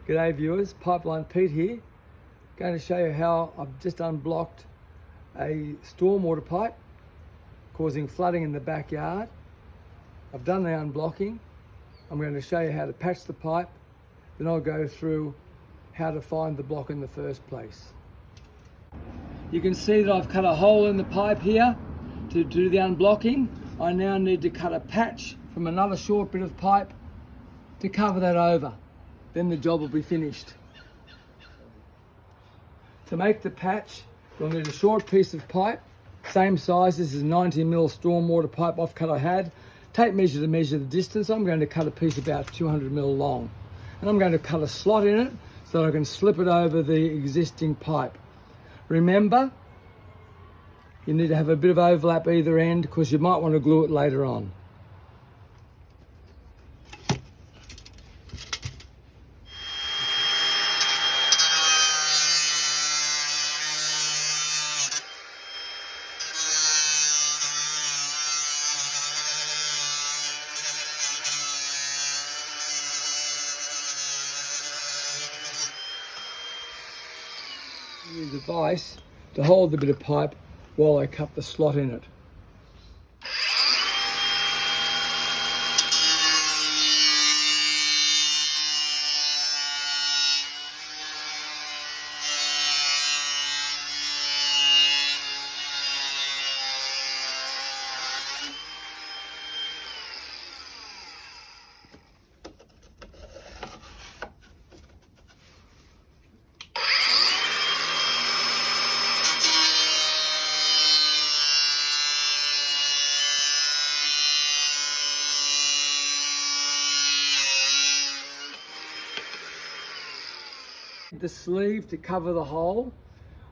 G'day viewers, Pipeline Pete here. Going to show you how I've just unblocked a stormwater pipe causing flooding in the backyard. I've done the unblocking. I'm going to show you how to patch the pipe. Then I'll go through how to find the block in the first place. You can see that I've cut a hole in the pipe here to do the unblocking. I now need to cut a patch from another short bit of pipe to cover that over. Then the job will be finished. To make the patch, you'll need a short piece of pipe, same size as the 90mm stormwater pipe off cut I had. Tape measure to measure the distance. I'm going to cut a piece about 200mm long. And I'm going to cut a slot in it so that I can slip it over the existing pipe. Remember, you need to have a bit of overlap either end because you might want to glue it later on. Use a vise to hold the bit of pipe while I cut the slot in it. The sleeve to cover the hole.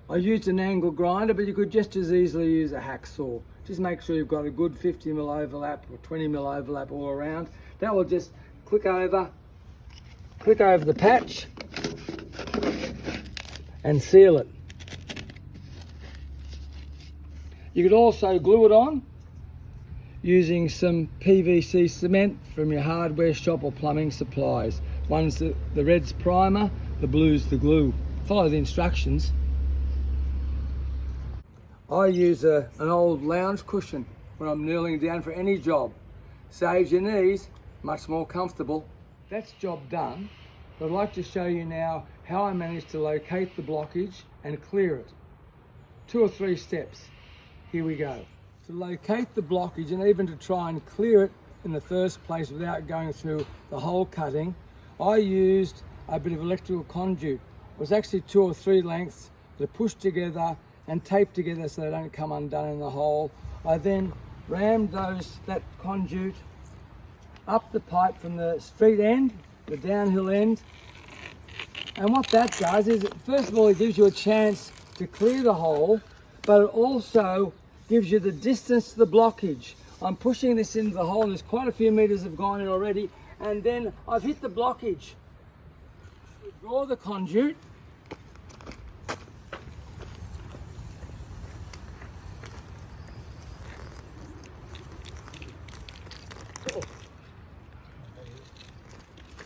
I used an angle grinder, but you could just as easily use a hacksaw. Just make sure you've got a good 50mm overlap or 20mm overlap all around. That will just click over the patch and seal it. You could also glue it on using some PVC cement from your hardware shop or plumbing supplies. One's the red's primer, the blue's the glue. Follow the instructions. I use an old lounge cushion when I'm kneeling down for any job. Saves your knees, much more comfortable. That's job done, but I'd like to show you now how I managed to locate the blockage and clear it. 2 or 3 steps. Here we go. To locate the blockage and even to try and clear it in the first place without going through the hole cutting, I used a bit of electrical conduit. It was actually 2 or 3 lengths that are pushed together and taped together so they don't come undone in the hole. I then rammed that conduit up the pipe from the street end, the downhill end. And what that does is, first of all, it gives you a chance to clear the hole, but it also gives you the distance to the blockage. I'm pushing this into the hole, and there's quite a few meters have gone in already, and then I've hit the blockage. Draw the conduit,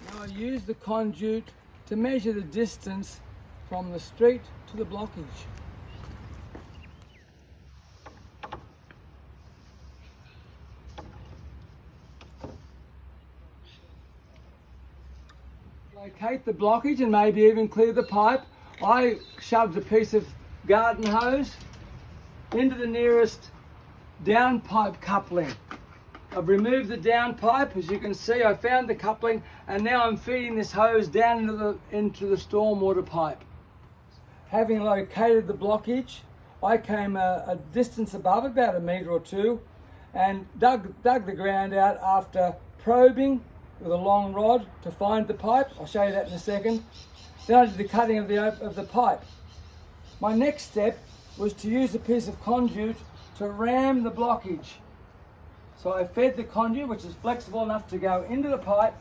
now I use the conduit to measure the distance from the street to the blockage. Locate the blockage and maybe even clear the pipe. I shoved a piece of garden hose into the nearest downpipe coupling. I've removed the downpipe. As you can see, I found the coupling, and now I'm feeding this hose down into the stormwater pipe. Having located the blockage, I came a distance above, about 1 metre or 2, and dug the ground out after probing with a long rod to find the pipe. I'll show you that in a second. Then I did the cutting of the pipe. My next step was to use a piece of conduit to ram the blockage. So I fed the conduit, which is flexible enough to go into the pipe,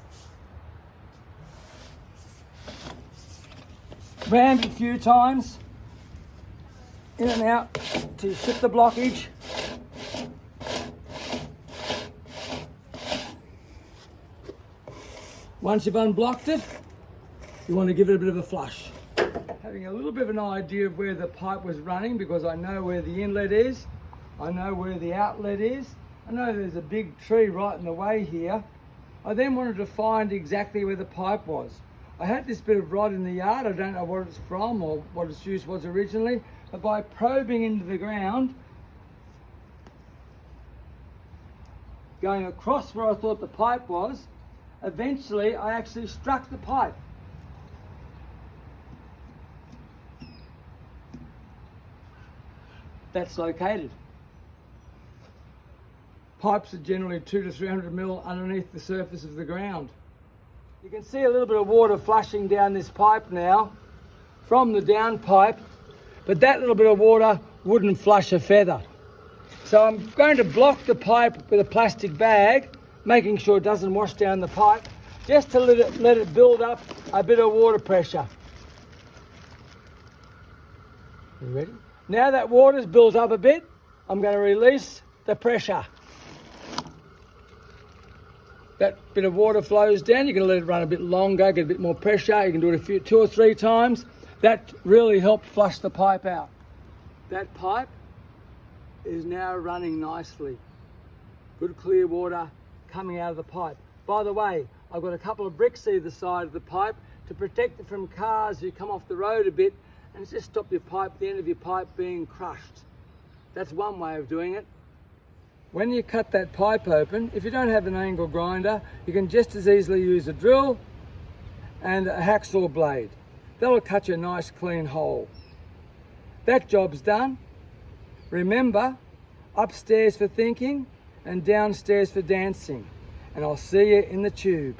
rammed a few times, in and out to shift the blockage. Once you've unblocked it, you want to give it a bit of a flush. Having a little bit of an idea of where the pipe was running, because I know where the inlet is, I know where the outlet is, I know there's a big tree right in the way here. I then wanted to find exactly where the pipe was. I had this bit of rod in the yard, I don't know what it's from or what its use was originally, but by probing into the ground, going across where I thought the pipe was, eventually I actually struck the pipe. That's located. Pipes are generally 200 to 300 mil underneath the surface of the ground. You can see a little bit of water flushing down this pipe now from the downpipe, but that little bit of water wouldn't flush a feather. So I'm going to block the pipe with a plastic bag, making sure it doesn't wash down the pipe, just to let it build up a bit of water pressure. You ready? Now that water's built up a bit, I'm going to release the pressure. That bit of water flows down, you can let it run a bit longer, get a bit more pressure, you can do it 2 or 3 times. That really helped flush the pipe out. That pipe is now running nicely. Good clear water coming out of the pipe. By the way, I've got a couple of bricks either side of the pipe to protect it from cars who come off the road a bit and just stop your pipe, the end of your pipe being crushed. That's one way of doing it. When you cut that pipe open, if you don't have an angle grinder, you can just as easily use a drill and a hacksaw blade. That'll cut you a nice clean hole. That job's done. Remember, upstairs for thinking and downstairs for dancing. And I'll see you in the tube.